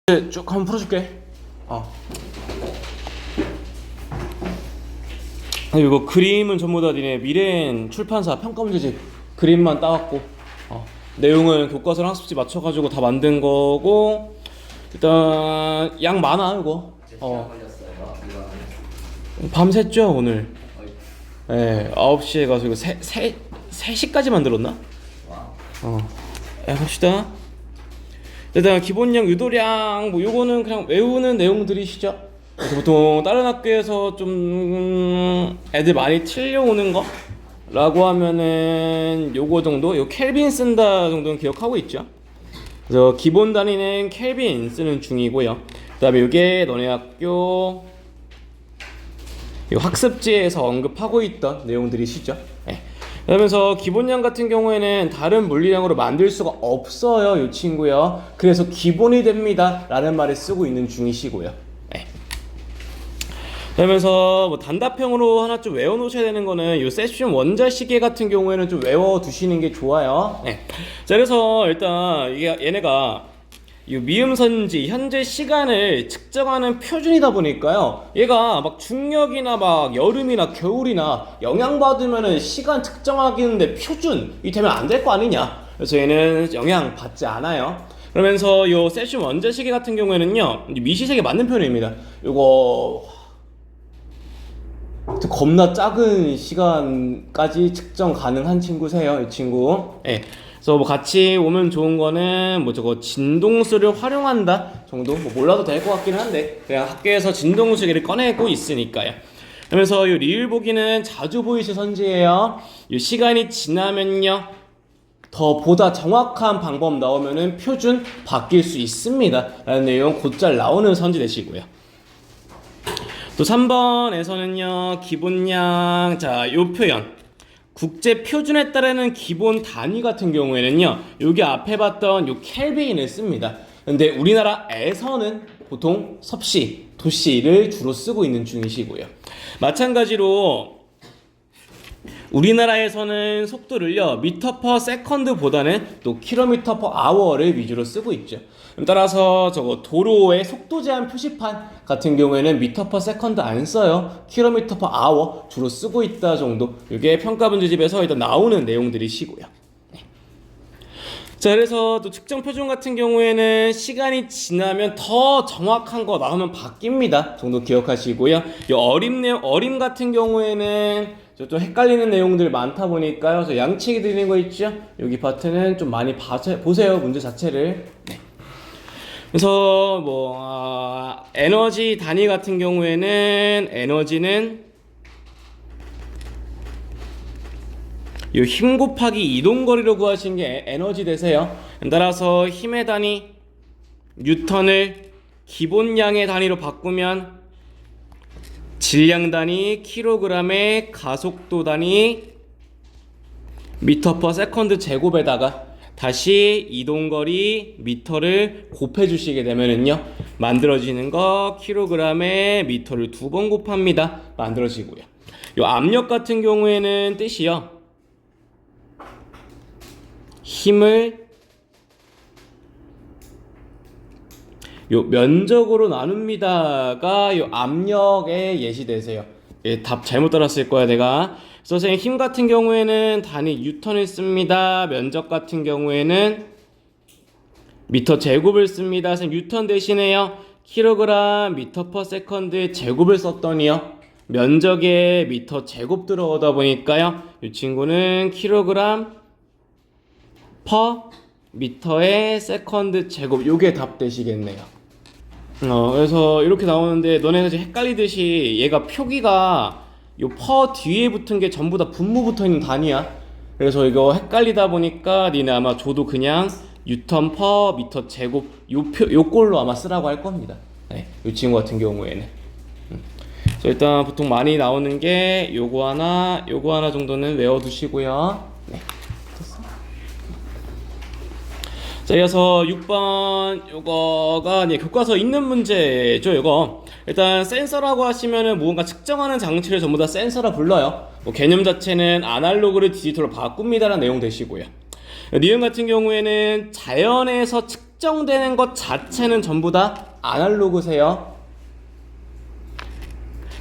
쭉 한번 풀어줄게. 이거 그림은 전부 다 니네 미래엔 출판사 평가문제집 그림만 따왔고, 내용은 교과서랑 학습지 맞춰가지고 다 만든 거고. 일단 양 많아 이거. 밤샜죠 오늘. 네, 9시에 가서 이거 3시까지 만들었나? 해봅시다. 일단 기본량, 유도량 뭐 요거는 그냥 외우는 내용들이시죠. 그래서 보통 다른 학교에서 좀 애들 많이 틀려오는 거 라고 하면은 요거 정도, 요 켈빈 쓴다 정도는 기억하고 있죠. 그래서 기본 단위는 켈빈 쓰는 중이고요. 그 다음에 요게 너네 학교 요 학습지에서 언급하고 있던 내용들이시죠. 그러면서 기본량 같은 경우에는 다른 물리량으로 만들 수가 없어요, 이 친구요. 그래서 기본이 됩니다 라는 말을 쓰고 있는 중이시고요. 그러면서 뭐 단답형으로 하나 좀 외워 놓으셔야 되는 거는 이 세션 원자시계 같은 경우에는 좀 외워 두시는 게 좋아요. 자, 그래서 일단 이게 얘네가 이 미음선지 현재 시간을 측정하는 표준이다 보니까요, 얘가 막 중력이나 막 여름이나 겨울이나 영향받으면은 시간 측정하기는데 표준이 되면 안 될 거 아니냐. 그래서 얘는 영향 받지 않아요. 그러면서 요 세슘 원자시계 같은 경우에는요 미시색에 맞는 편입니다. 요거 겁나 작은 시간까지 측정 가능한 친구세요, 이 친구. 그래서 뭐 같이 오면 좋은 거는 뭐 저거 진동수를 활용한다 정도, 뭐 몰라도 될 것 같기는 한데 그냥 학교에서 진동수기를 꺼내고 있으니까요. 그러면서 이 리을 보기는 자주 보이실 선지예요. 이 시간이 지나면요 더 보다 정확한 방법 나오면은 표준 바뀔 수 있습니다 라는 내용 곧잘 나오는 선지 되시고요. 또 3번에서는요 기본량, 자 요 표현 국제 표준에 따르는 기본 단위 같은 경우에는요 여기 앞에 봤던 요 켈빈을 씁니다. 근데 우리나라에서는 보통 섭씨, 도씨를 주로 쓰고 있는 중이시고요. 마찬가지로 우리나라에서는 속도를요 미터 퍼 세컨드보다는 또 킬로미터 퍼 아워를 위주로 쓰고 있죠. 따라서 저거 도로의 속도 제한 표시판 같은 경우에는 미터 퍼 세컨드 안 써요. 킬로미터 퍼 아워 주로 쓰고 있다 정도. 이게 평가문제집에서 일단 나오는 내용들이시고요. 자, 그래서 또 측정 표준 같은 경우에는 시간이 지나면 더 정확한 거 나오면 바뀝니다 정도 기억하시고요. 이 어림 같은 경우에는 좀 헷갈리는 내용들 많다 보니까요. 그래서 양치기 드리는 거 있죠? 여기 파트는 좀 많이 보세요, 문제 자체를. 그래서 뭐 에너지 단위 같은 경우에는 에너지는 이 힘 곱하기 이동거리로 구하시는 게 에너지 되세요. 따라서 힘의 단위 뉴턴을 기본량의 단위로 바꾸면 질량 단위 킬로그램의 가속도 단위 미터 퍼 세컨드 제곱에다가 다시 이동거리 미터를 곱해 주시게 되면은요 만들어지는 거 킬로그램에 미터를 2번 곱합니다. 만들어지고요. 요 압력 같은 경우에는 뜻이요 힘을 요 면적으로 나눕니다가 요 압력의 예시 되세요. 답 잘못 따랐을 거야 내가. 그래서 선생님 힘 같은 경우에는 단위 뉴턴을 씁니다. 면적 같은 경우에는 미터 제곱을 씁니다. 선생님 뉴턴 대신에요 킬로그램 미터 퍼 세컨드 제곱을 썼더니요 면적에 미터 제곱 들어오다 보니까요 이 친구는 킬로그램 퍼 미터의 세컨드 제곱, 요게 답 되시겠네요. 그래서 이렇게 나오는데 너네가 지금 헷갈리듯이 얘가 표기가 요 퍼 뒤에 붙은 게 전부 다 분모 붙어 있는 단위야. 그래서 이거 헷갈리다 보니까 니네 아마 저도 그냥 뉴턴 퍼 미터 제곱 요 꼴로 아마 쓰라고 할 겁니다. 요 친구 같은 경우에는. 그래서 일단 보통 많이 나오는 게 요거 하나 정도는 외워두시고요. 자, 이어서 6번 요거가 교과서 있는 문제죠. 요거 일단 센서라고 하시면은 무언가 측정하는 장치를 전부 다 센서라 불러요. 뭐 개념 자체는 아날로그를 디지털로 바꿉니다라는 내용 되시고요. 니은 같은 경우에는 자연에서 측정 측정되는 것 자체는 전부 다 아날로그세요.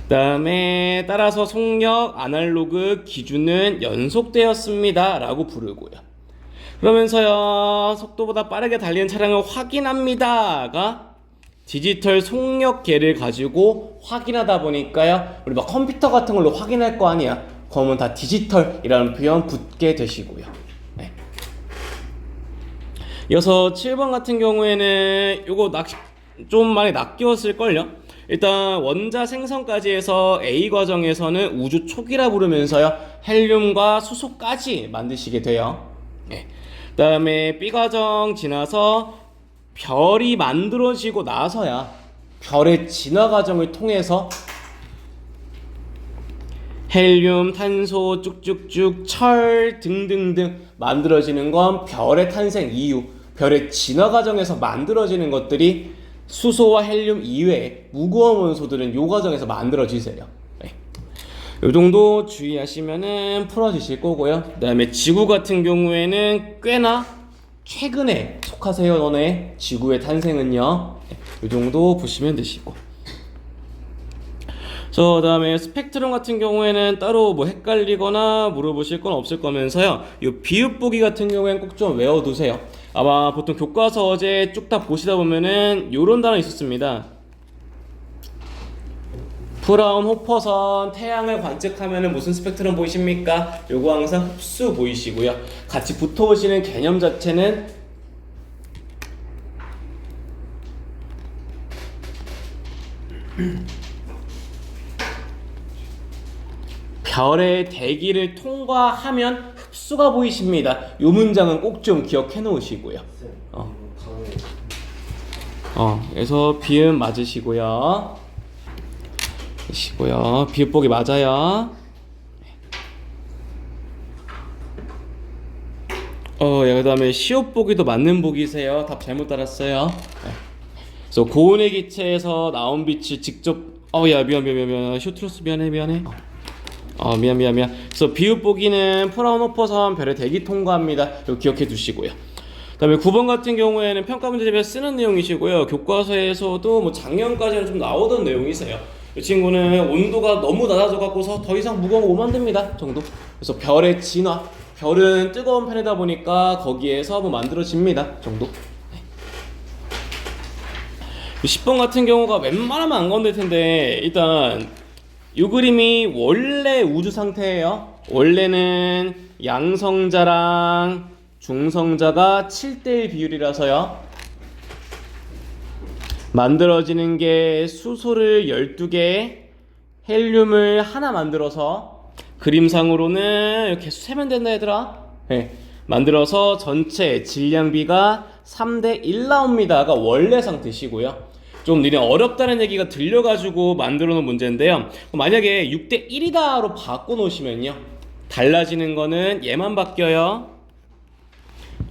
다음에 따라서 속력 아날로그 기준은 연속되었습니다 라고 부르고요. 그러면서요, 속도보다 빠르게 달리는 차량을 확인합니다가 디지털 속력계를 가지고 확인하다 보니까요, 우리 막 컴퓨터 같은 걸로 확인할 거 아니야. 그러면 다 디지털이라는 표현 붙게 되시고요. 네. 이어서 7번 같은 경우에는 요거 좀 많이 낚였을걸요. 일단 원자 생성까지 해서 A 과정에서는 우주 초기라 부르면서요, 헬륨과 수소까지 만드시게 돼요. 네. 그 다음에 B 과정 지나서 별이 만들어지고 나서야 별의 진화 과정을 통해서 헬륨, 탄소, 쭉쭉쭉, 철 등등등 만들어지는 건 별의 탄생 이후, 별의 진화 과정에서 만들어지는 것들이 수소와 헬륨 이외에 무거운 원소들은 이 과정에서 만들어지세요. 네. 이 정도 주의하시면은 풀어지실 거고요. 그 다음에 지구 같은 경우에는 꽤나 최근에 속하세요. 너네 지구의 탄생은요. 네. 이 정도 보시면 되시고. 그 다음에 스펙트럼 같은 경우에는 따로 뭐 헷갈리거나 물어보실 건 없을 거면서요, 이 비읍 보기 같은 경우에는 꼭 좀 외워두세요. 아마 보통 교과서 어제 쭉 다 보시다 보면은 요런 단어 있었습니다. 프라운호퍼선 태양을 관측하면은 무슨 스펙트럼 보이십니까? 요거 항상 흡수 보이시고요. 같이 붙어보시는 개념 자체는 별의 대기를 통과하면 흡수가 보이십니다. 이 문장은 꼭 좀 기억해 놓으시고요. 그래서 비읍 맞으시고요. 비읍 보기 맞아요. 그 다음에 시옷 보기도 맞는 보기세요. 답 잘못 따랐어요. 그래서 고온의 기체에서 나온 빛이 직접 야 미안 쇼트로스 미안해. 미안. 그래서 비읍 보기는 프라운호퍼선 별의 대기 통과합니다. 이거 기억해 두시고요. 그 다음에 9번 같은 경우에는 평가 문제 대비해 쓰는 내용이시고요. 교과서에서도 뭐 작년까지는 좀 나오던 내용이세요. 이 친구는 온도가 너무 낮아져 갖고서 더 이상 무거운 거 못 만듭니다 정도. 그래서 별의 진화, 별은 뜨거운 편이다 보니까 거기에서 뭐 만들어집니다 정도. 10번 같은 경우가 웬만하면 안 건들 텐데, 일단 이 그림이 원래 우주 상태예요. 원래는 양성자랑 중성자가 7대1 비율이라서요, 만들어지는 게 수소를 12개, 헬륨을 하나 만들어서, 그림상으로는 이렇게 세면 된다 얘들아. 네. 만들어서 전체 질량비가 3대1 나옵니다가 원래 상태시고요. 좀 니네 어렵다는 얘기가 들려가지고 만들어 놓은 문제인데요, 만약에 6대1이다로 바꿔놓으시면요, 달라지는 거는 얘만 바뀌어요.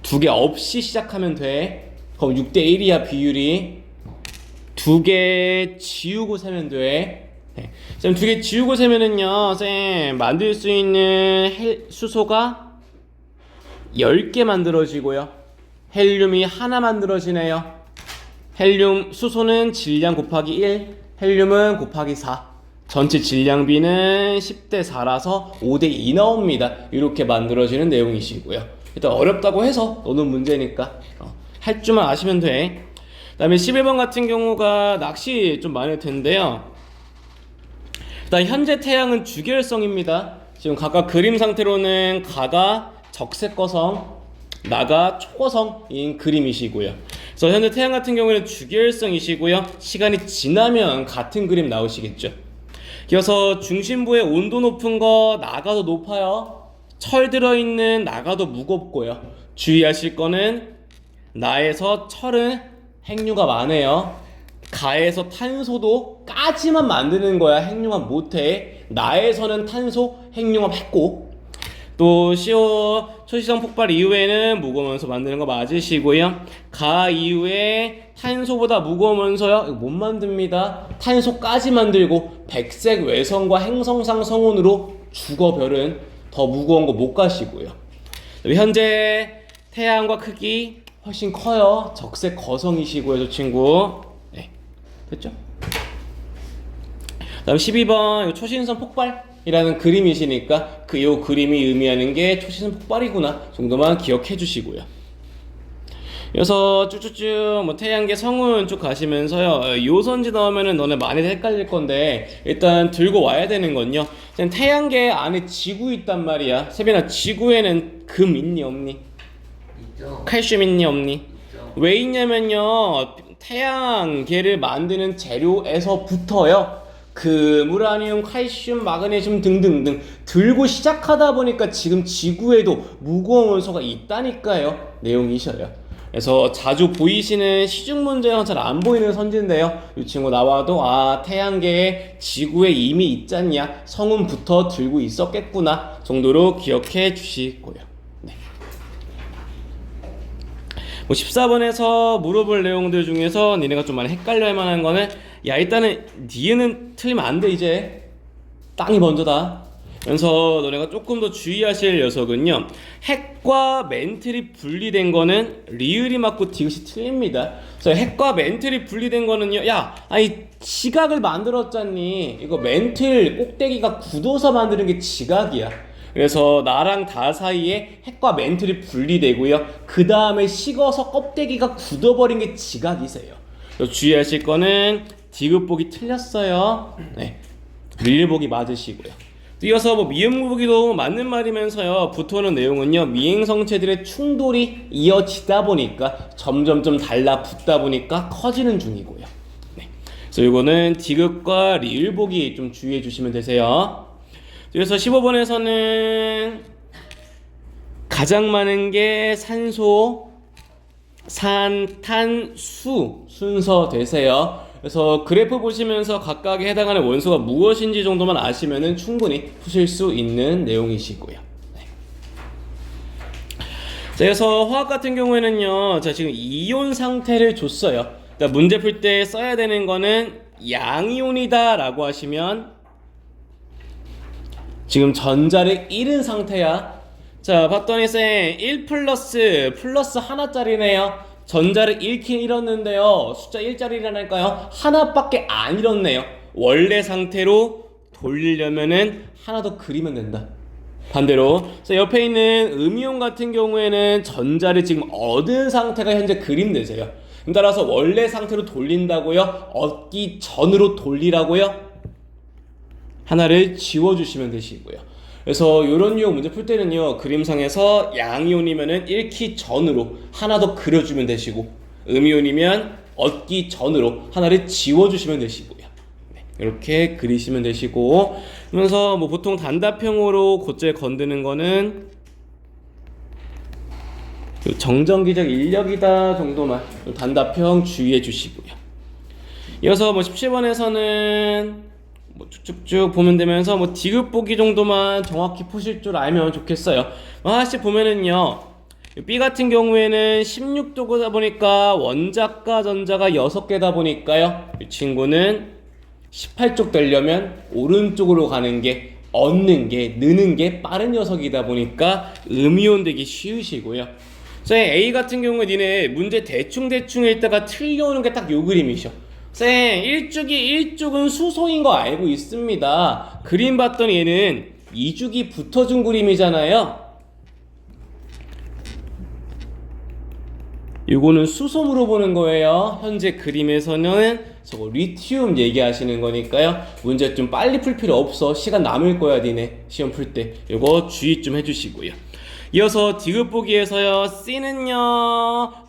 두 개 없이 시작하면 돼. 그럼 6대1이야 비율이. 두 개 지우고 세면 돼. 쌤, 두 개 지우고 세면은요, 쌤, 만들 수 있는 수소가 10개 만들어지고요, 헬륨이 하나 만들어지네요. 헬륨, 수소는 질량 곱하기 1, 헬륨은 곱하기 4. 전체 질량비는 10대 4라서 5대 2 나옵니다. 이렇게 만들어지는 내용이시고요. 일단 어렵다고 해서 노는 문제니까 할 줄만 아시면 돼. 그 다음에 11번 같은 경우가 낚시 좀 많을 텐데요. 일단 현재 태양은 주결성입니다. 지금 각각 그림 상태로는 가가 적색거성, 나가 초거성인 그림이시고요. 그래서 현재 태양 같은 경우에는 주결성이시고요. 시간이 지나면 같은 그림 나오시겠죠. 이어서 중심부의 온도 높은 거 나가 더 높아요. 철 들어있는 나가 더 무겁고요. 주의하실 거는 나에서 철은 핵융합 안 해요. 가에서 탄소도 까지만 만드는 거야. 핵융합 못해. 나에서는 탄소 핵융합 했고, 또 CO 초시성 폭발 이후에는 무거운 원소 만드는 거 맞으시고요. 가 이후에 탄소보다 무거운 원소요, 이거 못 만듭니다. 탄소까지 만들고 백색 외성과 행성상 성운으로 죽어. 별은 더 무거운 거 못 가시고요. 현재 태양과 크기 훨씬 커요. 적색 거성이시고요, 저 친구. 네, 됐죠? 다음 12번 초신성 폭발이라는 그림이시니까 요 그림이 의미하는 게 초신성 폭발이구나 정도만 기억해 주시고요. 이어서 쭉쭉쭉 뭐 태양계 성운 쭉 가시면서요. 요선지 넣으면은 너네 많이 헷갈릴 건데 일단 들고 와야 되는 건요. 태양계 안에 지구 있단 말이야. 세빈아, 지구에는 금 있니 없니? 있죠. 칼슘 있니 없니? 있죠. 왜 있냐면요. 태양계를 만드는 재료에서부터요. 금, 우라늄, 칼슘, 마그네슘 등등등 들고 시작하다 보니까 지금 지구에도 무거운 원소가 있다니까요. 내용이셔요. 그래서 자주 보이시는 시중 문제는 잘 안 보이는 선지인데요. 이 친구 나와도 태양계에 지구에 이미 있잖냐, 성운부터 들고 있었겠구나 정도로 기억해 주시고요. 네. 뭐 14번에서 물어볼 내용들 중에서 니네가 좀 많이 헷갈려할 만한 거는 야, 일단은 니은 틀리면 안 돼. 이제 땅이 먼저다. 그래서 너네가 조금 더 주의하실 녀석은요, 핵과 멘틀이 분리된 거는 리을이 맞고 디귿이 틀립니다. 그래서 핵과 멘틀이 분리된 거는요, 야, 아니 지각을 만들었잖니. 이거 멘틀 꼭대기가 굳어서 만드는 게 지각이야. 그래서 나랑 다 사이에 핵과 멘틀이 분리되고요, 그 다음에 식어서 껍데기가 굳어버린 게 지각이세요. 그래서 주의하실 거는 디귿복이 틀렸어요. 네, 리을복이 맞으시고요. 이어서 뭐 미음보기도 맞는 말이면서요, 붙어오는 내용은요, 미행성체들의 충돌이 이어지다 보니까 점점점 달라붙다 보니까 커지는 중이고요. 네. 그래서 이거는 디귿과 리을보기 좀 주의해 주시면 되세요. 그래서 15번에서는 가장 많은 게 산소, 산, 탄, 수 순서 되세요. 그래서 그래프 보시면서 각각에 해당하는 원소가 무엇인지 정도만 아시면은 충분히 푸실 수 있는 내용이시고요. 네. 자, 그래서 화학 같은 경우에는요, 자, 지금 이온 상태를 줬어요. 그러니까 문제 풀 때 써야 되는 거는 양이온이다 라고 하시면 지금 전자를 잃은 상태야. 자, 봤더니 쌤 1 플러스 하나짜리네요. 전자를 잃긴 잃었는데요, 숫자 1짜리라니까요 하나밖에 안 잃었네요. 원래 상태로 돌리려면은 하나 더 그리면 된다. 반대로 옆에 있는 음이온 같은 경우에는 전자를 지금 얻은 상태가 현재 그림되세요. 따라서 원래 상태로 돌린다고요, 얻기 전으로 돌리라고요, 하나를 지워주시면 되시고요. 그래서 이런 유형 문제 풀 때는요, 그림상에서 양이온이면은 잃기 전으로 하나 더 그려주면 되시고, 음이온이면 얻기 전으로 하나를 지워주시면 되시고요. 네, 이렇게 그리시면 되시고, 그러면서 뭐 보통 단답형으로 곧잘 건드는 거는 정전기적 인력이다 정도만 단답형 주의해 주시고요. 이어서 뭐 17번에서는 뭐 쭉쭉쭉 보면 되면서 뭐 디귿보기 정도만 정확히 푸실 줄 알면 좋겠어요. 하나씩 보면은요, B 같은 경우에는 16도다 보니까 원자과 전자가 6개다 보니까요, 이 친구는 18쪽 되려면 오른쪽으로 가는 게, 얻는 게, 느는 게 빠른 녀석이다 보니까 음이온 되기 쉬우시고요. 자, A 같은 경우에 니네 문제 대충 읽다가 틀려오는 게 딱 요 그림이셔. 쌤, 일쪽은 수소인 거 알고 있습니다. 그림 봤더니 얘는 이죽이 붙어준 그림이잖아요. 이거는 수소 물어보는 거예요. 현재 그림에서는 저거 리튬 얘기하시는 거니까요. 문제 좀 빨리 풀 필요 없어. 시간 남을 거야, 니네 시험 풀 때. 이거 주의 좀 해주시고요. 이어서 디귿보기에서요, C는요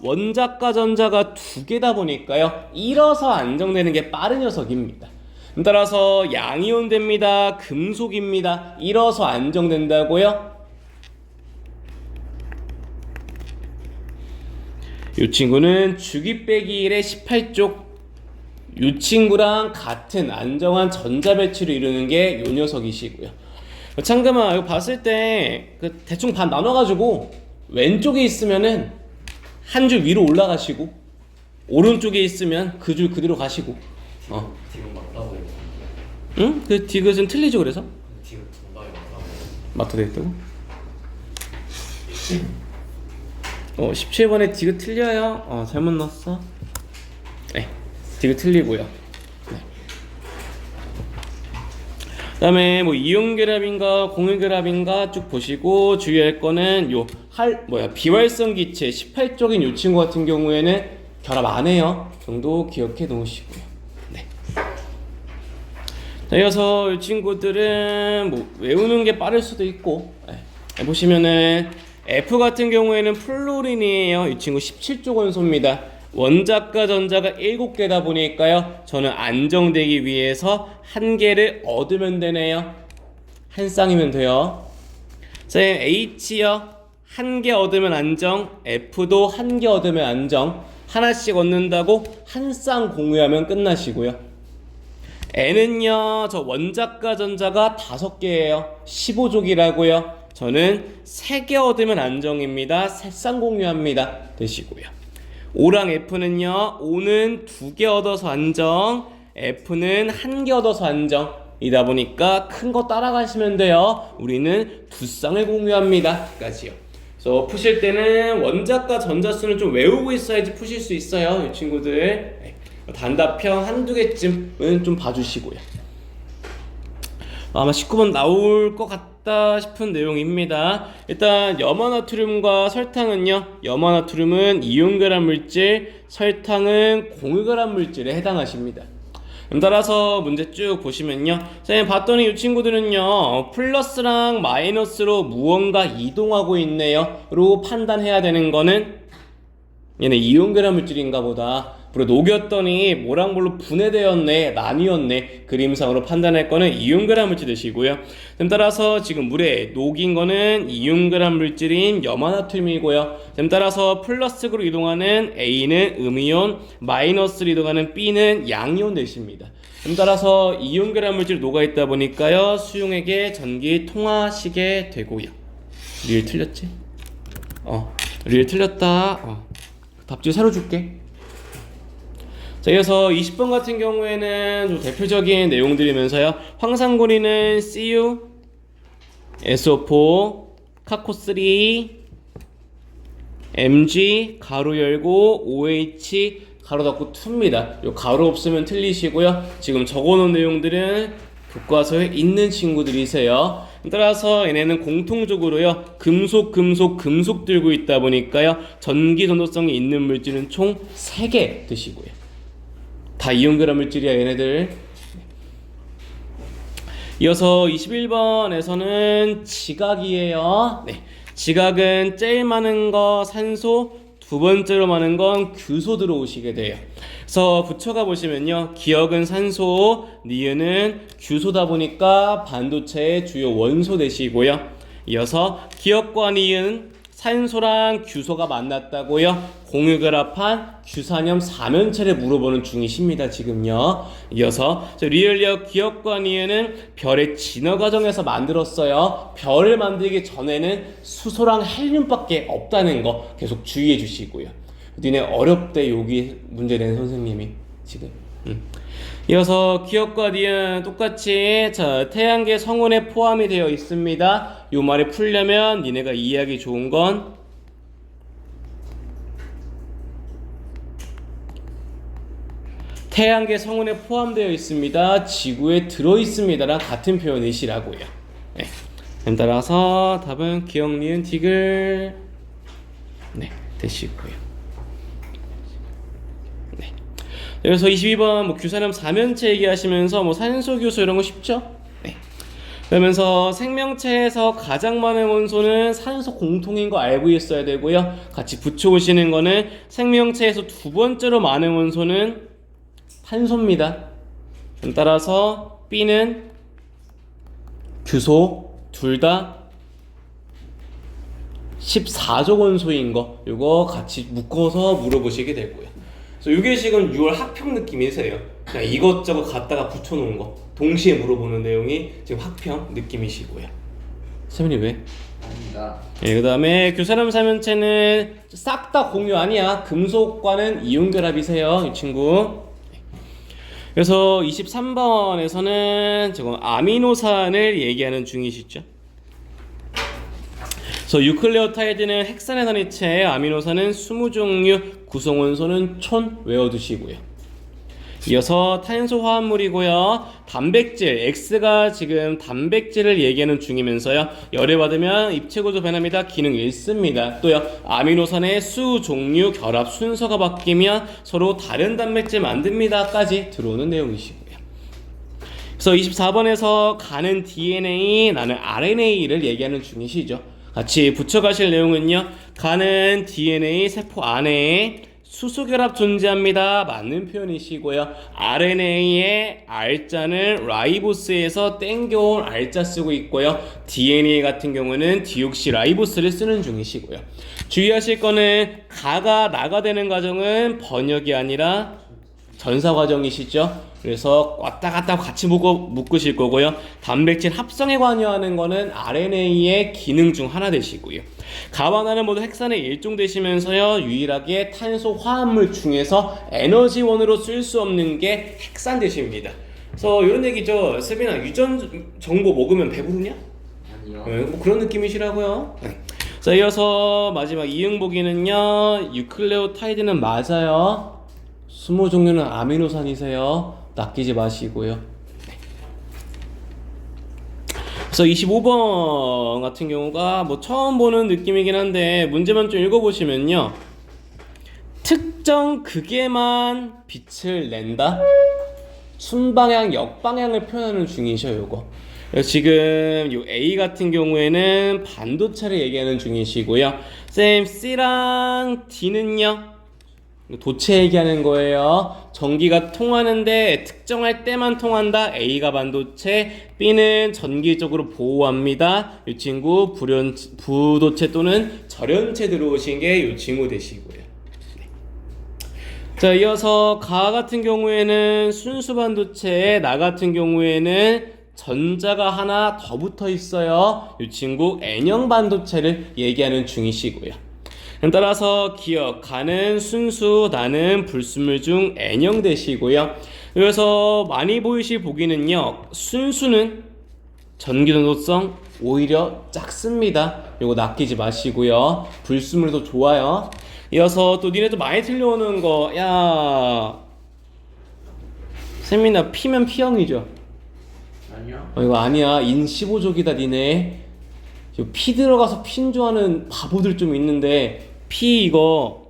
원자과 전자가 2개다 보니까요 잃어서 안정되는 게 빠른 녀석입니다. 따라서 양이온 됩니다. 금속입니다. 잃어서 안정된다고요? 이 친구는 주기 빼기 1의 18쪽, 이 친구랑 같은 안정한 전자 배치를 이루는 게 이 녀석이시고요. 창금아, 이거 봤을 때 대충 반 나눠가지고 왼쪽에 있으면은 한 줄 위로 올라가시고, 오른쪽에 있으면 그 줄 그대로 가시고. 지금 맞다고 해요. 응? 그 디귿은 틀리죠. 그래서 지금 정답이 맞다고. 맞다 됐다고? 17번에 디귿 틀려요. 잘못 넣었어. 네, 디귿 틀리고요. 네. 그다음에 뭐 이온결합인가 공유결합인가 쭉 보시고 주의할 거는 비활성 기체 18쪽인 요 친구 같은 경우에는 결합 안 해요. 정도 기억해 놓으시고요. 네. 자, 이어서 이 친구들은 뭐 외우는 게 빠를 수도 있고, 네. 보시면은 F 같은 경우에는 플로린이에요. 이 친구 17쪽 원소입니다. 원자과 전자가 7개다 보니까요. 저는 안정되기 위해서 한 개를 얻으면 되네요. 한 쌍이면 돼요. 쌤 H요. 한 개 얻으면 안정. F도 한 개 얻으면 안정. 하나씩 얻는다고 한 쌍 공유하면 끝나시고요. N은요. 저 원자과 전자가 5개예요. 15족이라고요. 저는 3개 얻으면 안정입니다. 3쌍 공유합니다. 되시고요. O랑 F는요. O는 2개 얻어서 안정, F는 1개 얻어서 안정. 이다 보니까 큰 거 따라가시면 돼요. 우리는 2쌍을 공유합니다. 까지요. 그래서 푸실 때는 원자과 전자수는 좀 외우고 있어야지 푸실 수 있어요. 이 친구들. 단답형 한두 개쯤은 좀 봐주시고요. 아마 19번 나올 것 같다 싶은 내용입니다. 일단 염화나트륨과 설탕은요. 염화나트륨은 이온결합 물질, 설탕은 공유결합 물질에 해당하십니다. 따라서 문제 쭉 보시면요. 선생님 봤더니 이 친구들은요. 플러스랑 마이너스로 무언가 이동하고 있네요. 로 판단해야 되는 거는 얘네 이온결합 물질인가 보다. 물에 녹였더니 뭐랑 뭘로 분해되었네, 나뉘었네. 그림상으로 판단할 거는 이온결합 물질 되시고요. 따라서 지금 물에 녹인 거는 이온결합 물질인 염화나트륨이고요. 따라서 플러스로 이동하는 A는 음이온, 마이너스로 이동하는 B는 양이온 되십니다. 따라서 이온결합 물질이 녹아있다 보니까요. 수용액에 전기 통하시게 되고요. 리을 틀렸지? 리을 틀렸다. 답지 새로 줄게. 자, 이어서 20번 같은 경우에는 좀 대표적인 내용들이면서요. 황산고리는 CU, SO4, 카코3, MG, 가로 열고, OH, 가로 닫고 2입니다. 요 가로 없으면 틀리시고요. 지금 적어놓은 내용들은 교과서에 있는 친구들이세요. 따라서 얘네는 공통적으로요. 금속 들고 있다 보니까요. 전기 전도성이 있는 물질은 총 3개 드시고요. 다 이온결합 물질이야 얘네들. 이어서 21번에서는 지각이에요. 네, 지각은 제일 많은 거 산소, 두 번째로 많은 건 규소 들어오시게 돼요. 그래서 붙여가 보시면요. 기억은 산소, 니은은 규소다 보니까 반도체의 주요 원소 되시고요. 이어서 기억과 니은 산소랑 규소가 만났다고요. 공유결합한 규산염 4면체를 물어보는 중이십니다. 지금요. 이어서 리을리어 기억과 니은은 별의 진화 과정에서 만들었어요. 별을 만들기 전에는 수소랑 헬륨밖에 없다는 거 계속 주의해 주시고요. 니네 어렵대 여기 문제 낸 선생님이 지금. 이어서 기억과 니은 똑같이 태양계 성운에 포함이 되어 있습니다. 요 말을 풀려면 니네가 이해하기 좋은 건 태양계 성운에 포함되어 있습니다. 지구에 들어 있습니다랑 같은 표현이시라고요. 네. 따라서 답은 기억, 니은, 디귿 되시고요. 그래서 22번 규산염 4면체 얘기하시면서 산소, 규소 이런 거 쉽죠? 네. 그러면서 생명체에서 가장 많은 원소는 산소 공통인 거 알고 있어야 되고요. 같이 붙여오시는 거는 생명체에서 두 번째로 많은 원소는 탄소입니다. 따라서 B는 규소 둘 다 14족 원소인 거 요거 같이 묶어서 물어보시게 되고요. 그래서 이게 지금 6월 학평 느낌이세요. 그냥 이것저것 갖다가 붙여놓은 거 동시에 물어보는 내용이 지금 학평 느낌이시고요. 세민이 왜? 아니다. 그 다음에 규산염 4면체는 싹 다 공유 아니야. 금속과는 이온결합이세요 이 친구. 그래서 23번에서는 지금 아미노산을 얘기하는 중이시죠. 그래서 유클레오타이드는 헥산의 단위체, 아미노산은 20종류, 구성원소는 촌 외워두시고요. 이어서 탄소 화합물이고요. 단백질, X가 지금 단백질을 얘기하는 중이면서요. 열을 받으면 입체 구조 변합니다. 기능 잃습니다. 또요. 아미노산의 수, 종류, 결합 순서가 바뀌면 서로 다른 단백질 만듭니다까지 들어오는 내용이시고요. 그래서 24번에서 가는 DNA, 나는 RNA를 얘기하는 중이시죠. 같이 붙여가실 내용은요. 가는 DNA 세포 안에 수소결합 존재합니다. 맞는 표현이시고요. RNA의 R자는 라이보스에서 땡겨온 R자 쓰고 있고요. DNA 같은 경우는 디옥시라이보스를 쓰는 중이시고요. 주의하실 거는 가가 나가 되는 과정은 번역이 아니라 전사 과정이시죠. 그래서 왔다 갔다 같이 묶으실 거고요. 단백질 합성에 관여하는 거는 RNA의 기능 중 하나 되시고요. 가와 나는 모두 헥산의 일종 되시면서요. 유일하게 탄소 화합물 중에서 에너지원으로 쓸 수 없는 게 헥산 되십니다. 그래서 이런 얘기죠. 세빈아, 유전 정보 먹으면 배부르냐? 아니요. 네, 뭐 그런 느낌이시라고요. 네. 자, 이어서 마지막 이응보기는요. 유클레오타이드는 맞아요. 20종류는 아미노산이세요. 낚이지 마시고요. 그래서 25번 같은 경우가 뭐 처음 보는 느낌이긴 한데 문제만 좀 읽어보시면요. 특정 극에만 빛을 낸다. 순방향, 역방향을 표현하는 중이셔 요거. 지금 요 A 같은 경우에는 반도체를 얘기하는 중이시고요. 쌤 C랑 D는요. 도체 얘기하는 거예요. 전기가 통하는데 특정할 때만 통한다. A가 반도체, B는 전기적으로 보호합니다. 이 친구 부도체 또는 절연체 들어오신 게 이 친구 되시고요. 네. 자, 이어서 가 같은 경우에는 순수 반도체, 나 같은 경우에는 전자가 하나 더 붙어 있어요. 이 친구 N형 반도체를 얘기하는 중이시고요. 따라서 기억, 가는 순수, 나는 불순물 중 N형 되시고요. 그래서 많이 보이실 보기는요. 순수는 전기전도성 오히려 작습니다. 요거 낚이지 마시고요. 불순물도 좋아요. 이어서 또 니네도 많이 틀려오는 거, 야 세민아 P면 P형이죠? 아니요. 이거 아니야. 인 15족이다 니네. P 들어가서 P인 줄 아는 바보들 좀 있는데 P 이거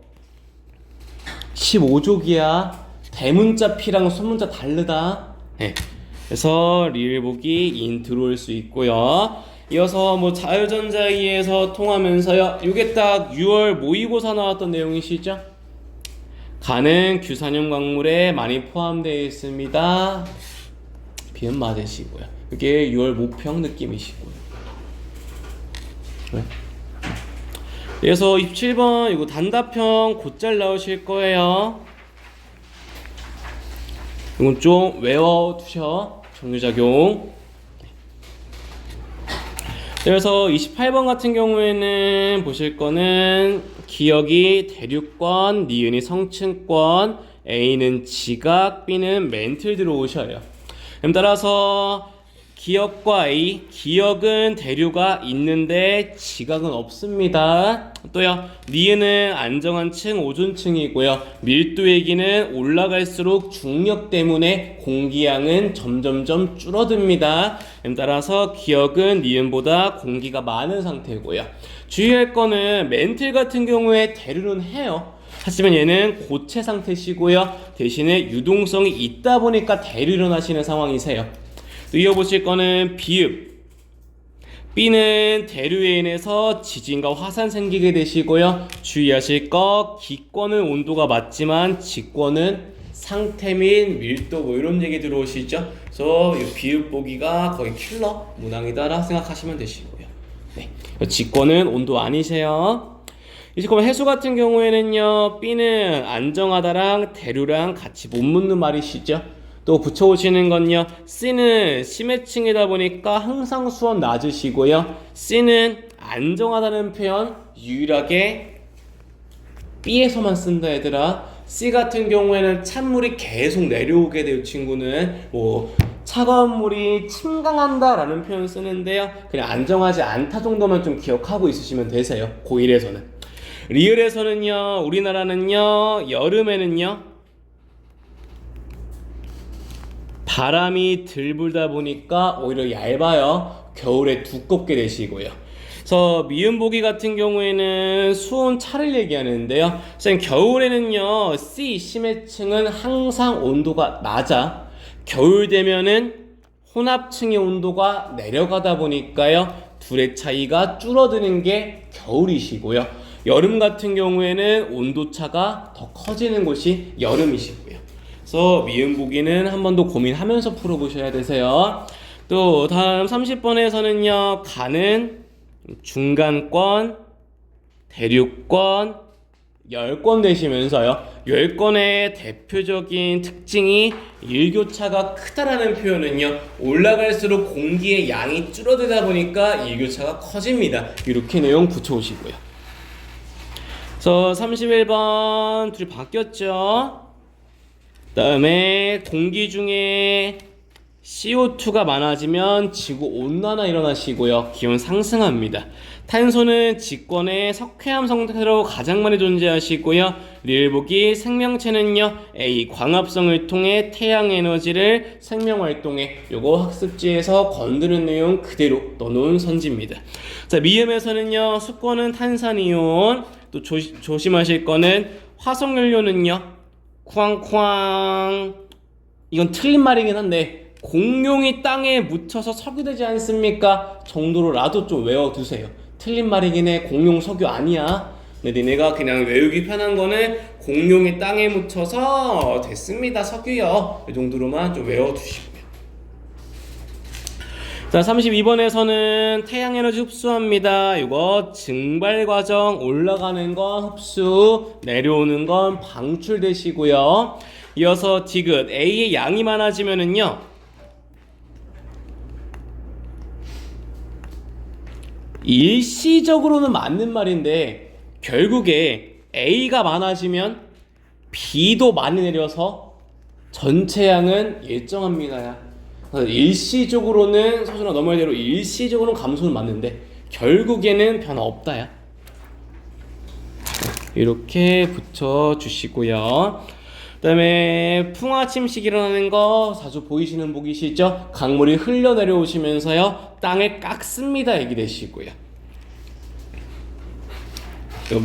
15족이야. 대문자 P랑 소문자 다르다. 네. 그래서 리을 보기 인 들어올 수 있고요. 이어서 뭐 자유전자위에서 통하면서요. 이게 딱 6월 모의고사 나왔던 내용이시죠? 가는 규산염 광물에 많이 포함되어 있습니다. 비은 맞으시고요. 이게 6월 모평 느낌이시고요. 네. 그래서 27번 이거 단답형 곧잘 나오실 거예요. 이건 좀 외워두셔. 정류작용. 그래서 28번 같은 경우에는 보실 거는 기억이 대륙권, 니은이 성층권, A는 지각, B는 멘틀 들어오셔요. 그럼 따라서 기억과 A, 기억은 대류가 있는데 지각은 없습니다. 또요, 니은은 안정한 층, 오존층이고요. 밀도 얘기는 올라갈수록 중력 때문에 공기양은 점점점 줄어듭니다. 따라서 기억은 니은보다 공기가 많은 상태고요. 주의할 거는 멘틀 같은 경우에 대류는 해요. 하지만 얘는 고체 상태시고요. 대신에 유동성이 있다 보니까 대류를 하시는 상황이세요. 이어보실 거는 비읍. B는 대류에 인해서 지진과 화산 생기게 되시고요. 주의하실 거 기권은 온도가 맞지만 직권은 상태 및 밀도 뭐 이런 얘기 들어오시죠. 그래서 이 비읍 보기가 거의 킬러 문항이다라 생각하시면 되시고요. 네, 직권은 온도 아니세요. 이제 그럼 해수 같은 경우에는요. B는 안정하다랑 대류랑 같이 못 묻는 말이시죠. 또 붙여오시는 건요. C는 심해층이다 보니까 항상 수온 낮으시고요. C는 안정하다는 표현 유일하게 B에서만 쓴다 얘들아. C 같은 경우에는 찬물이 계속 내려오게 될 친구는 뭐 차가운 물이 침강한다라는 표현 쓰는데요. 그냥 안정하지 않다 정도만 좀 기억하고 있으시면 되세요. 고1에서는. 리을에서는요, 우리나라는요, 여름에는요, 바람이 덜 불다 보니까 오히려 얇아요. 겨울에 두껍게 되시고요. 그래서 미음보기 같은 경우에는 수온 차를 얘기하는데요. 선생님, 겨울에는요, C 심해층은 항상 온도가 낮아. 겨울 되면은 혼합층의 온도가 내려가다 보니까요, 둘의 차이가 줄어드는 게 겨울이시고요. 여름 같은 경우에는 온도 차가 더 커지는 곳이 여름이시고요. 그래서 미음보기는 한 번 더 고민하면서 풀어보셔야 되세요. 또 다음 30번에서는요, 가는 중간권, 대륙권, 열권 되시면서요, 열권의 대표적인 특징이 일교차가 크다라는 표현은요, 올라갈수록 공기의 양이 줄어들다 보니까 일교차가 커집니다. 이렇게 내용 붙여오시고요. 그래서 31번 둘이 바뀌었죠. 그 다음에 공기 중에 CO2가 많아지면 지구온난화 일어나시고요, 기온 상승합니다. 탄소는 직권의 석회암 상태로 가장 많이 존재하시고요, 리을보기 생명체는요, A 광합성을 통해 태양에너지를 생명활동에, 요거 학습지에서 건드는 내용 그대로 넣어놓은 선지입니다. 자, 미음에서는요, 수권은 탄산이온, 또 조심하실 거는 화석연료는요, 쿠앙쿠앙, 이건 틀린 말이긴 한데 공룡이 땅에 묻혀서 석유되지 않습니까? 정도로라도 좀 외워두세요. 틀린 말이긴 해. 공룡 석유 아니야. 근데 니네가 그냥 외우기 편한 거는 공룡이 땅에 묻혀서 됐습니다, 석유요. 이 정도로만 좀 외워두시고요. 자, 32번에서는 태양에너지 흡수합니다. 이거 증발 과정, 올라가는 건 흡수, 내려오는 건 방출되시고요. 이어서 디귿, A의 양이 많아지면은요, 일시적으로는 맞는 말인데 결국에 A가 많아지면 B도 많이 내려서 전체 양은 일정합니다. 일시적으로는 서준아 너 말대로 일시적으로는 감소는 맞는데 결국에는 변화 없다야. 이렇게 붙여주시고요. 그 다음에 풍화 침식이 일어나는 거 자주 보이시는 보기시죠? 강물이 흘러 내려오시면서요, 땅을 깎습니다 얘기되시고요.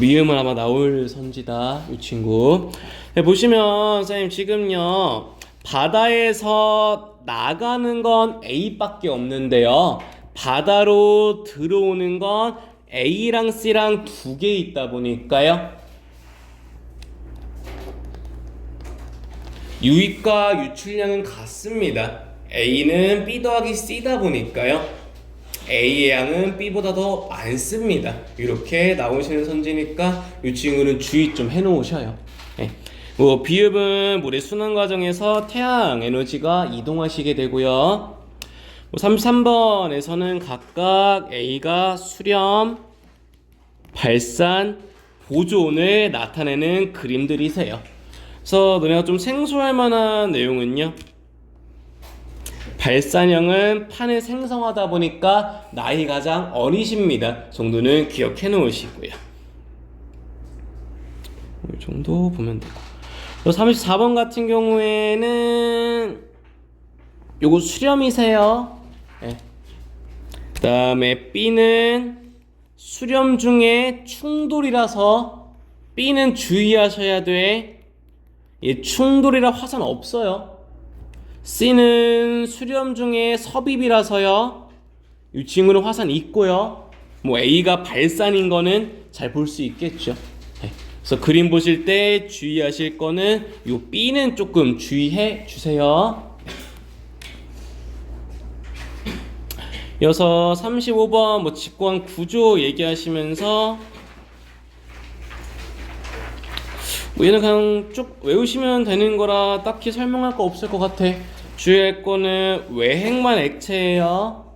미음은 아마 나올 선지다, 이 친구. 네, 보시면 선생님 지금요, 바다에서 나가는 건 A밖에 없는데요, 바다로 들어오는 건 A랑 C랑 두 개 있다 보니까요, 유입과 유출량은 같습니다. A는 B 더하기 C다 보니까요, A의 양은 B보다 더 많습니다. 이렇게 나오시는 선지니까 이 친구는 주의 좀 해놓으셔요. 네. 비읍은 물의 순환 과정에서 태양 에너지가 이동하시게 되고요. 33번에서는 각각 A가 수렴, 발산, 보존을 나타내는 그림들이세요. 그래서 너네가 좀 생소할 만한 내용은요, 발산형은 판을 생성하다 보니까 나이 가장 어리십니다. 정도는 기억해 놓으시고요. 이 정도 보면 되고, 34번 같은 경우에는 요거 수렴이세요. 네. 그 다음에 B는 수렴 중에 충돌이라서 B는 주의하셔야 돼. 얘 충돌이라 화산 없어요. C는 수렴 중에 섭입이라서요, 이 친구는 화산 있고요. 뭐 A가 발산인 거는 잘 볼 수 있겠죠. 네. 그래서 그림 보실 때 주의하실 거는 요 B는 조금 주의해 주세요. 이어서 35번 뭐 직관 구조 얘기하시면서 얘는 그냥 쭉 외우시면 되는 거라 딱히 설명할 거 없을 것 같아. 주의할 거는 외핵만 액체예요.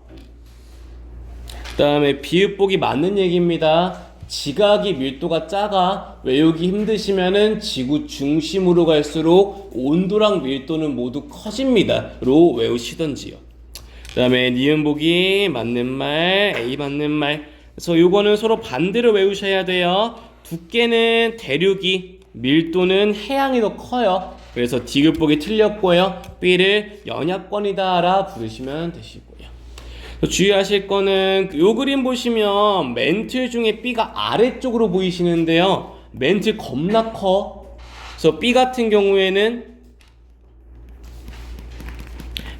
그 다음에 비읍복이 맞는 얘기입니다. 지각이 밀도가 작아 외우기 힘드시면은 지구 중심으로 갈수록 온도랑 밀도는 모두 커집니다.로 외우시던지요. 그 다음에 니은 보기 맞는 말, A 맞는 말. 그래서 요거는 서로 반대로 외우셔야 돼요. 두께는 대륙이, 밀도는 해양이 더 커요. 그래서 디귿 보기 틀렸고요. B를 연약권이다 라 부르시면 되시고요. 주의하실 거는 요 그림 보시면 멘틀 중에 B가 아래쪽으로 보이시는데요. 멘틀 겁나 커. 그래서 B 같은 경우에는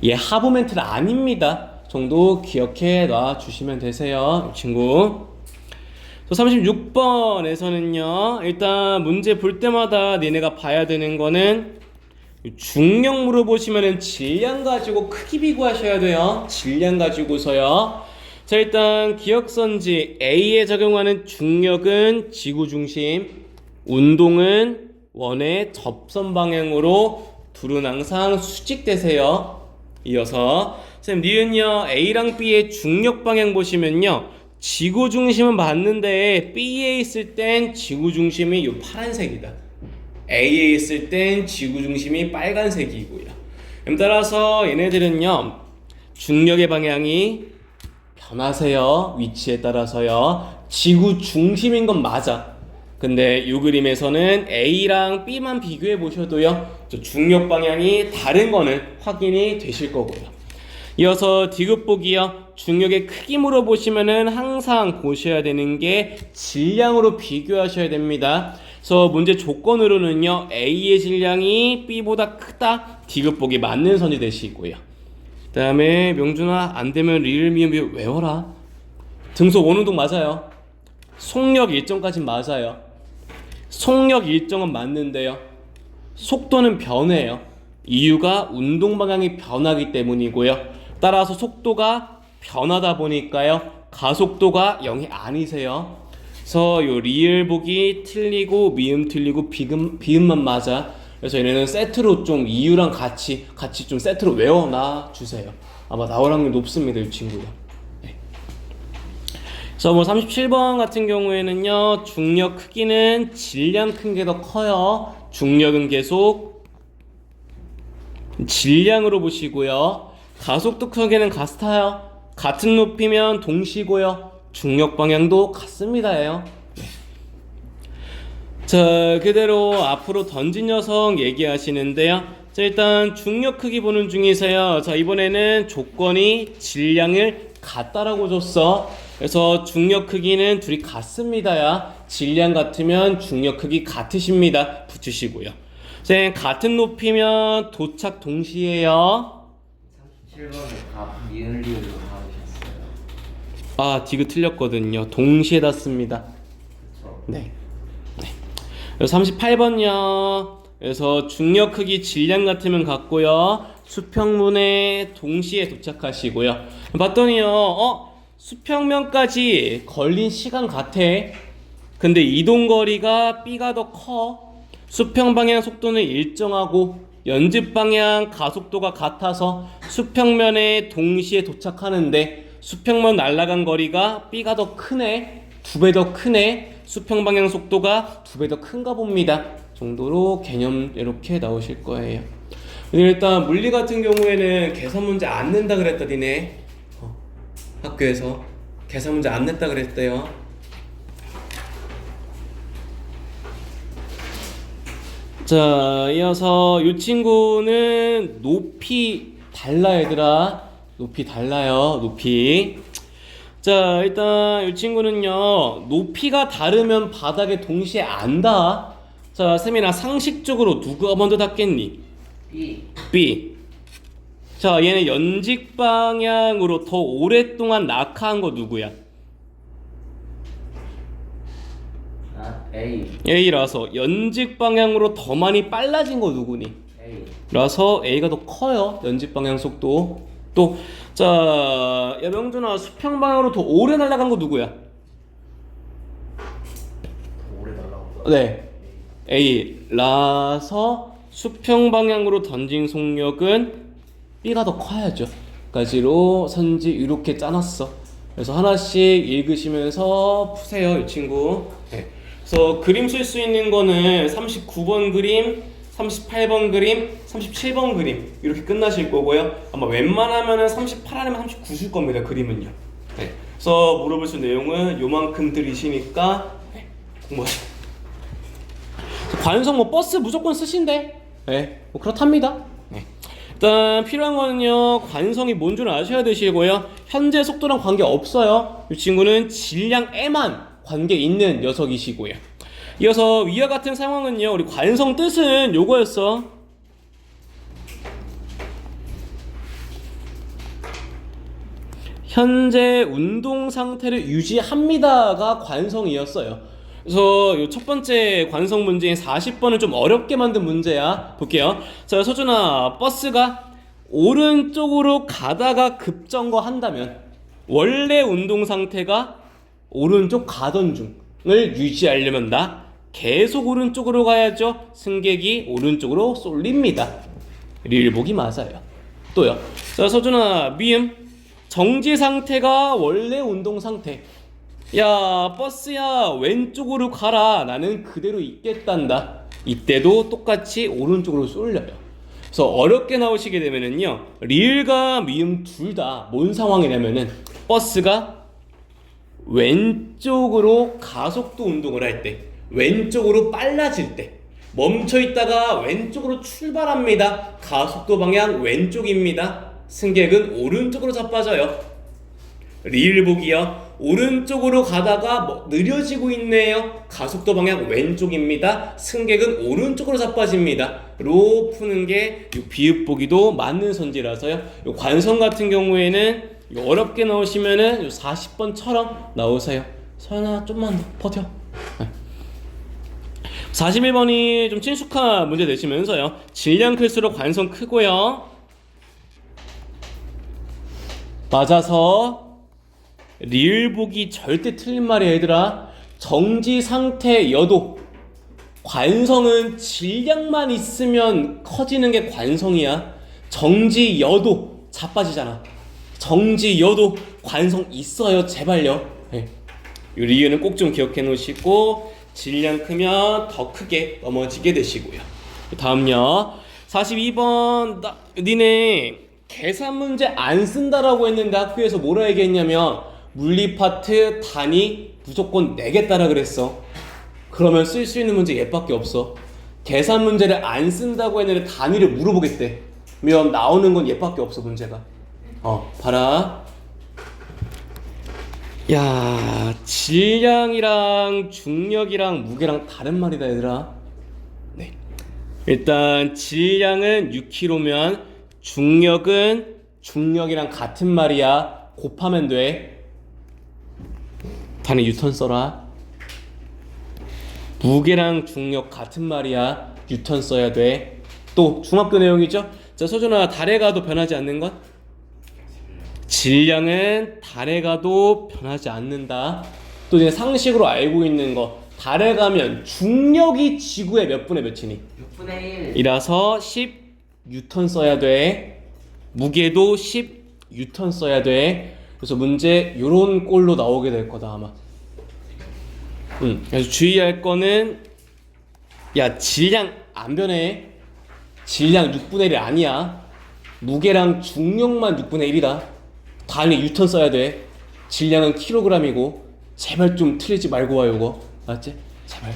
얘 하부 멘틀 아닙니다. 정도 기억해 놔 주시면 되세요. 이 친구. 36번에서는요. 일단 문제 볼 때마다 니네가 봐야 되는 거는 중력 물어보시면은 질량 가지고 크기 비교하셔야 돼요. 질량 가지고서요. 자, 일단 기억선지 A에 적용하는 중력은 지구 중심, 운동은 원의 접선 방향으로 둘은 항상 수직되세요. 이어서 선생님 니은요 A랑 B의 중력 방향 보시면요 지구 중심은 맞는데 B에 있을 땐 지구 중심이 요 파란색이다. A에 있을 땐 지구 중심이 빨간색이고요. 따라서 얘네들은요 중력의 방향이 변하세요. 위치에 따라서요. 지구 중심인 건 맞아. 근데 이 그림에서는 A랑 B만 비교해 보셔도요 중력 방향이 다른 거는 확인이 되실 거고요. 이어서 디귿 보기요. 중력의 크기 물어보시면은 항상 보셔야 되는 게 질량으로 비교하셔야 됩니다. 그래서 문제 조건으로는요 A의 질량이 B보다 크다. 디귿 보기 맞는 선이 되시고요. 그 다음에 명준아 안되면 리을 미음 외워라. 등속 원운동 맞아요. 속력 일정까지 맞아요. 속력 일정은 맞는데요 속도는 변해요. 이유가 운동 방향이 변하기 때문이고요. 따라서 속도가 변하다 보니까요 가속도가 0이 아니세요. 그래서 요 리을 보기 틀리고 미음 틀리고 비음만 맞아. 그래서 얘네는 세트로 좀 이유랑 같이 좀 세트로 외워놔 주세요. 아마 나올 확률 높습니다 이 친구요. 네. 그래서 뭐 37번 같은 경우에는요 중력 크기는 질량 큰 게 더 커요. 중력은 계속 질량으로 보시고요. 가속도 크기는 같아요. 같은 높이면 동시고요. 중력 방향도 같습니다예요. 네. 자, 그대로 앞으로 던진 녀석 얘기하시는데요. 자, 일단 중력 크기 보는 중이세요. 자, 이번에는 조건이 질량을 같다라고 줬어. 그래서 중력 크기는 둘이 같습니다야. 질량 같으면 중력 크기 같으십니다. 붙이시고요. 자, 같은 높이면 도착 동시에요. 37번에 값 니은리을로 나오셨어요. 아, 디귿 틀렸거든요. 동시에다 씁니다. 그쵸? 네. 38번요. 그래서 중력 크기 질량 같으면 같고요. 수평문에 동시에 도착하시고요. 봤더니요. 수평면까지 걸린 시간 같아. 근데 이동 거리가 B가 더 커. 수평 방향 속도는 일정하고 연집 방향 가속도가 같아서 수평면에 동시에 도착하는데 수평면 날아간 거리가 B가 더 크네. 2배 더 크네. 수평 방향 속도가 2배 더 큰가 봅니다. 정도로 개념 이렇게 나오실 거예요. 일단 물리 같은 경우에는 계산 문제 안 낸다 그랬다 니네. 학교에서 계산 문제 안 냈다 그랬대요. 자, 이어서 이 친구는 높이 달라 얘들아. 높이 달라요. 높이. 자, 일단 이 친구는요 높이가 다르면 바닥에 동시에 안 닿아. 자, 세민아 상식적으로 누가 먼저 닿겠니? B. 자, 얘는 연직 방향으로 더 오랫동안 낙하한 거 누구야? A. A라서 연직 방향으로 더 많이 빨라진 거 누구니? A. 라서 A가 더 커요. 연집 방향 속도. 또, 자, 야 명준아 수평 방향으로 더 오래 날아간 거 누구야? 더 오래 달라고. 네, A라서 수평 방향으로 던진 속력은 B가 더 커야죠. 까지로 선지 이렇게 짜놨어. 그래서 하나씩 읽으시면서 푸세요, 이 친구. 네. 그래서 그림 쓸 수 있는 거는 39번 그림, 38번 그림, 37번 그림 이렇게 끝나실 거고요. 아마 웬만하면은 38 아니면 39 줄 겁니다, 그림은요. 네. 그래서 물어볼 수 있는 내용은 요만큼 들이시니까 네. 공부하세요. 관성 뭐 버스 무조건 쓰신대. 네. 뭐 그렇답니다. 네. 일단 필요한 거는요, 관성이 뭔 줄 아셔야 되시고요. 현재 속도랑 관계 없어요. 이 친구는 질량에만 관계 있는 녀석이시고요. 이어서 위와 같은 상황은요, 우리 관성 뜻은 요거였어. 현재 운동 상태를 유지합니다가 관성이었어요. 그래서 요 첫 번째 관성 문제인 40번은 좀 어렵게 만든 문제야. 볼게요. 자, 서준아, 버스가 오른쪽으로 가다가 급정거 한다면 원래 운동 상태가 오른쪽 가던 중을 유지하려면 나 계속 오른쪽으로 가야죠. 승객이 오른쪽으로 쏠립니다. 릴보기 맞아요. 또요. 자, 서준아, 미음. 정지 상태가 원래 운동 상태. 야, 버스야, 왼쪽으로 가라. 나는 그대로 있겠단다. 이때도 똑같이 오른쪽으로 쏠려요. 그래서 어렵게 나오시게 되면은요, 리을과 미음 둘 다 뭔 상황이냐면은 버스가 왼쪽으로 가속도 운동을 할 때, 왼쪽으로 빨라질 때, 멈춰 있다가 왼쪽으로 출발합니다. 가속도 방향 왼쪽입니다. 승객은 오른쪽으로 자빠져요. 리을 보기요. 오른쪽으로 가다가 느려지고 있네요. 가속도 방향 왼쪽입니다. 승객은 오른쪽으로 자빠집니다. 로 푸는 게 비읍 보기도 맞는 선지라서요. 요 관성 같은 경우에는 어렵게 나오시면은 40번처럼 나오세요. 서연아, 좀만 더 버텨. 41번이 좀 친숙한 문제 되시면서요. 질량 클수록 관성 크고요. 맞아서 리을 보기 절대 틀린 말이야, 얘들아. 정지 상태여도 관성은 질량만 있으면 커지는 게 관성이야. 정지여도 자빠지잖아. 정지여도 관성 있어요, 제발요. 네. 이 이유는 꼭 좀 기억해 놓으시고, 질량 크면 더 크게 넘어지게 되시고요. 다음요. 42번 니네 계산 문제 안 쓴다라고 했는데 학교에서 뭐라 얘기했냐면 물리 파트 단위 무조건 내겠다라 그랬어. 그러면 쓸 수 있는 문제 얘밖에 없어. 계산 문제를 안 쓴다고 했는데 단위를 물어보겠대. 그러면 나오는 건 얘밖에 없어, 문제가. 봐라. 야, 질량이랑 중력이랑 무게랑 다른 말이다, 얘들아. 네. 일단 질량은 6kg면 중력은 중력이랑 같은 말이야. 곱하면 돼. 단위 뉴턴 써라. 무게랑 중력 같은 말이야. 뉴턴 써야 돼. 또 중학교 내용이죠. 자, 서준아, 달에 가도 변하지 않는 것? 질량은 달에 가도 변하지 않는다. 또 이제 상식으로 알고 있는 거, 달에 가면 중력이 지구의 몇 분의 몇이니? 6분의 1. 이라서 10 뉴턴 써야 돼. 무게도 10 뉴턴 써야 돼. 그래서 문제 요런 꼴로 나오게 될 거다 아마. 그래서 주의할 거는, 야, 질량 안 변해. 질량 6분의 1이 아니야. 무게랑 중력만 6분의 1이다. 단위 뉴턴 써야 돼. 질량은 킬로그램이고. 제발 좀 틀리지 말고 와, 요거. 알았지? 제발.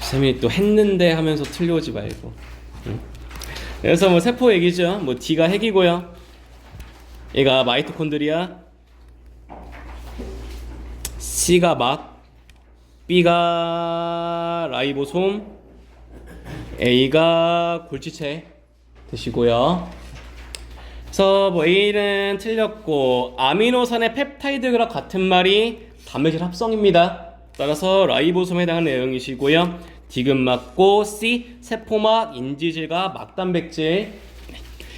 쌤이 또 했는데 하면서 틀려오지 말고. 그래서 뭐 세포 얘기죠. 뭐 D가 핵이고요. 얘가 마이토콘드리아, C가 막, B가 라이보솜, A가 골지체 되시고요. 그래서 뭐 A는 틀렸고, 아미노산의 펩타이드랑 같은 말이 단백질 합성입니다. 따라서 라이보솜에 해당하는 내용이시고요. D금 맞고, C 세포막 인지질과 막단백질.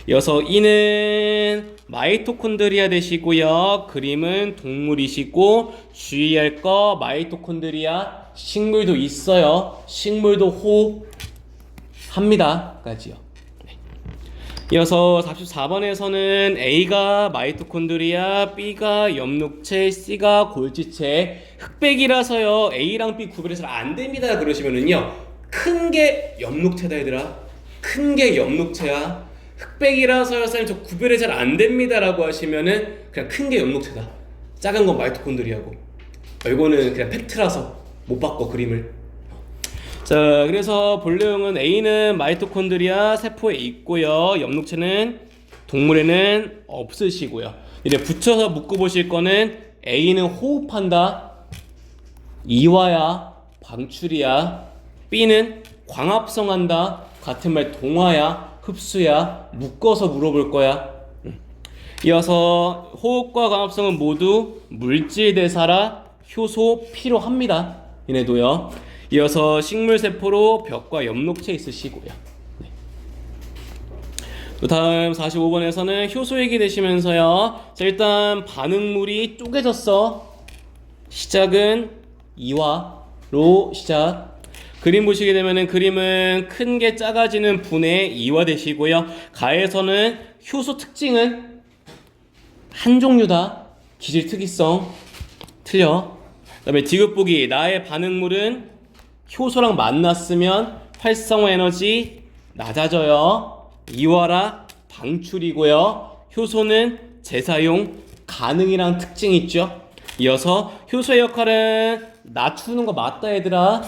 이어서 E는 마이토콘드리아 되시고요. 그림은 동물이시고, 주의할 거 마이토콘드리아 식물도 있어요. 식물도 호흡합니다 까지요. 이어서 44번에서는 A가 마이토콘드리아, B가 엽록체, C가 골지체. 흑백이라서요 A랑 B 구별이 잘 안 됩니다 그러시면은요 큰 게 엽록체다 얘들아. 큰 게 엽록체야. 흑백이라서요 쌤 저 구별이 잘 안 됩니다 라고 하시면은 그냥 큰 게 엽록체다. 작은 건 마이토콘드리아고. 이거는 그냥 팩트라서 못 바꿔 그림을. 자, 그래서 볼 내용은 A는 마이토콘드리아 세포에 있고요. 엽록체는 동물에는 없으시고요. 이제 붙여서 묶어 보실 거는 A는 호흡한다. 이와야, 방출이야. B는 광합성한다. 같은 말 동화야, 흡수야. 묶어서 물어볼 거야. 이어서 호흡과 광합성은 모두 물질 대사라 효소 필요합니다. 얘네도요. 이어서 식물세포로 벽과 엽록체 있으시고요. 네. 또 다음 45번에서는 효소 얘기 되시면서요. 자, 일단 반응물이 쪼개졌어. 시작은 이화로 시작. 그림 보시게 되면은 그림은 큰 게 작아지는 분의 이화 되시고요. 가에서는 효소 특징은 한 종류다. 기질 특이성 틀려. 그다음에 디귿 보기 나의 반응물은 효소랑 만났으면 활성화 에너지 낮아져요. 이와라 방출이고요. 효소는 재사용 가능이랑 특징이 있죠. 이어서 효소의 역할은 낮추는 거 맞다 얘들아.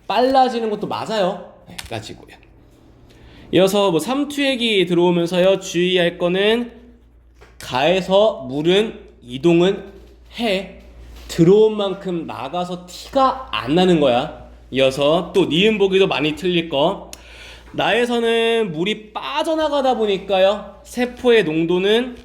빨라지는 것도 맞아요. 네, 까지고요. 이어서 뭐 삼투액이 들어오면서요. 주의할 거는 가에서 물은 이동은 해. 들어온 만큼 나가서 티가 안 나는 거야. 이어서 또 니은 보기도 많이 틀릴 거. 나에서는 물이 빠져나가다 보니까요 세포의 농도는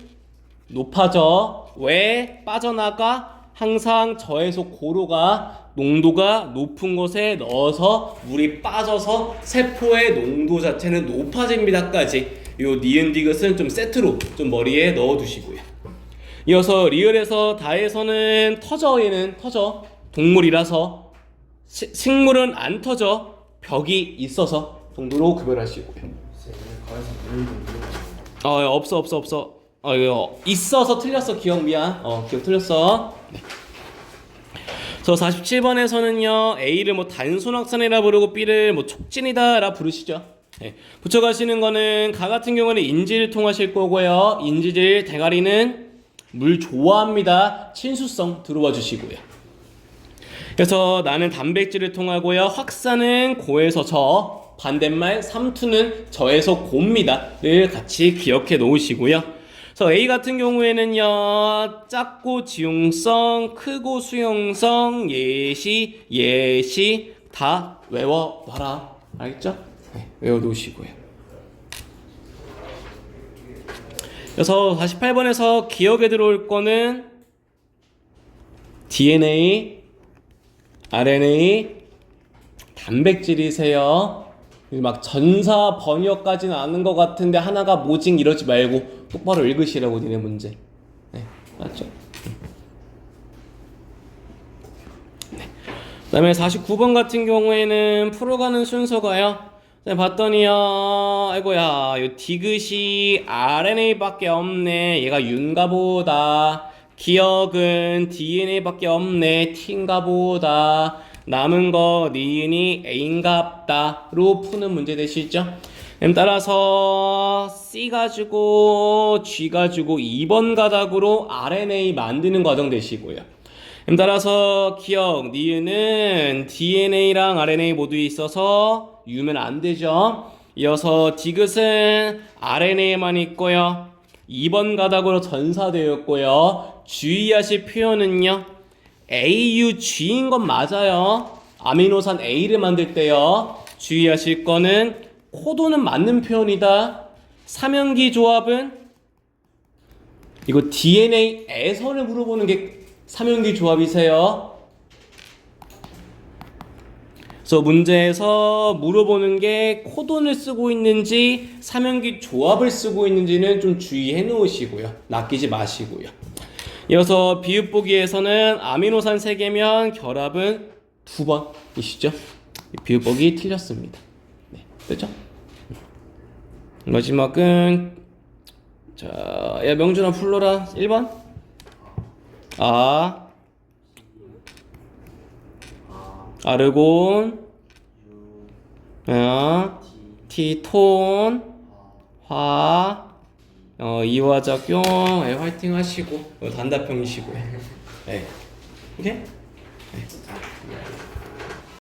높아져. 왜 빠져나가? 항상 저해소 고로가 농도가 높은 곳에 넣어서 물이 빠져서 세포의 농도 자체는 높아집니다까지. 요 니은 디귿은 좀 세트로 좀 머리에 넣어 두시고요. 이어서 리을에서 다에서는 터져. 얘는 터져. 동물이라서. 식물은 안 터져. 벽이 있어서 정도로 구별하시고요. 가에서 물좀 물어봐요. 없어. 이거 있어서 틀렸어. 기억 미안. 기억 틀렸어. 네. 그래서 47번에서는요 A를 뭐 단순확산이라 부르고 B를 뭐 촉진이다라 부르시죠. 네. 붙여가시는 거는 가 같은 경우는 인지를 통하실 거고요. 인지질 대가리는 물 좋아합니다. 친수성 들어와 주시고요. 그래서 나는 단백질을 통하고요. 확산은 고에서 저, 반대말 삼투는 저에서 고입니다.를 같이 기억해 놓으시고요. 그래서 A 같은 경우에는요. 작고 지용성, 크고 수용성, 예시 다 외워봐라. 알겠죠? 네, 외워 놓으시고요. 그래서 48번에서 기억에 들어올 거는 DNA, RNA, 단백질이세요. 막 전사 번역까지는 아는 것 같은데 하나가 뭐징 이러지 말고 똑바로 읽으시라고 니네 문제. 네, 맞죠? 네. 그 다음에 49번 같은 경우에는 풀어가는 순서가요. 봤더니요, 아이고야, 요 디귿이 RNA밖에 없네. 얘가 윤가 보다. 기억은 DNA밖에 없네. T인가 보다. 남은 거 니은이 A인갑다로 푸는 문제 되시죠? 따라서 C 가지고 G 가지고 2번 가닥으로 RNA 만드는 과정 되시고요. 따라서 기억 니은은 DNA랑 RNA 모두 있어서 U면 안 되죠. 이어서 디귿은 RNA만 있고요. 2번 가닥으로 전사되었고요. 주의하실 표현은요. AUG인 건 맞아요. 아미노산 A를 만들 때요. 주의하실 거는 코도는 맞는 표현이다. 삼연기 조합은 이거 DNA에서를 물어보는 게 삼연기 조합이세요. 그래서 문제에서 물어보는 게 코돈을 쓰고 있는지 삼연기 조합을 쓰고 있는지는 좀 주의해 놓으시고요. 낚이지 마시고요. 이어서 비읍 보기에서는 아미노산 3개면 결합은 2번이시죠? 비읍 보기 틀렸습니다. 네, 됐죠? 마지막은 자, 야 명준아 풀러라. 1번. 아, 아르곤, 티톤, 화, 이화작용, 화이팅 하시고, 단답형이시고요. 네. 오케이? 네.